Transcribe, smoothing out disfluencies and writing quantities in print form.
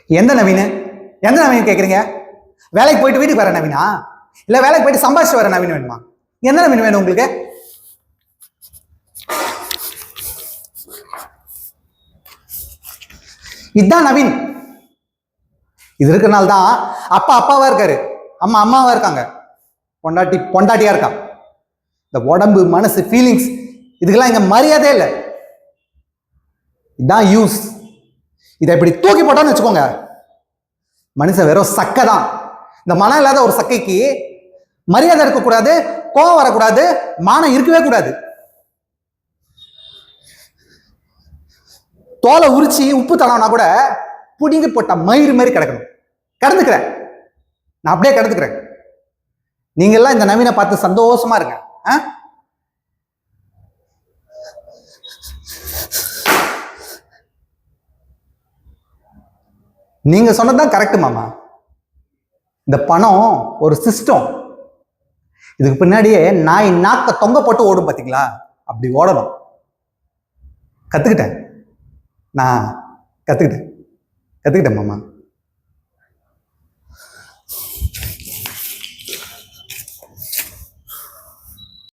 எந்த நவீன்? எந்த நவீன் கேட்குறீங்க? வேலைக்கு போயிட்டு வீட்டுக்கு வர நவீனா, இல்லை வேலைக்கு போயிட்டு சம்பாதிச்சு வர நவீன் வேணுமா? எந்த நவீன் வேணும் உங்களுக்கு? இதுதான் நவீன். இது இருக்கிறனால தான் அப்பா அப்பாவா இருக்காரு, அம்மா அம்மாவா இருக்காங்க, பொண்டாட்டி பொண்டாட்டியா இருக்கா. இந்த உடம்பு மனசு ஃபீலிங்ஸ் இதுக்கெல்லாம் இங்க மரியாதை இல்லை. இதுதான் யூஸ். இதை இப்படி தூக்கி போட்டான்னு வச்சுக்கோங்க, மனுஷன் வெறும் சக்கை தான். இந்த மனம் இல்லாத ஒரு சக்கைக்கு மரியாதை இருக்கக்கூடாது, கோபம் வரக்கூடாது, மானம் இருக்கவே கூடாது. தோலை உரிச்சு உப்பு தடவைனா கூட புடிங்கி போட்ட மயிறு மாதிரி கிடக்கணும். கிடந்துக்கிறேன், நான் அப்படியே கிடந்துக்கிறேன். நீங்க எல்லாம் இந்த நவீனை பார்த்து சந்தோஷமா இருங்க. நீங்க சொன்னதுதான் கரெக்ட் மாமா. இந்த பணம் ஒரு சிஸ்டம். இதுக்கு பின்னாடியே நாய் நாக்க தொங்க போட்டு ஓடும் பாத்தீங்களா, அப்படி ஓடணும். கத்துக்கிட்டேன், நான் கத்துக்கிட்டேன் மாமா.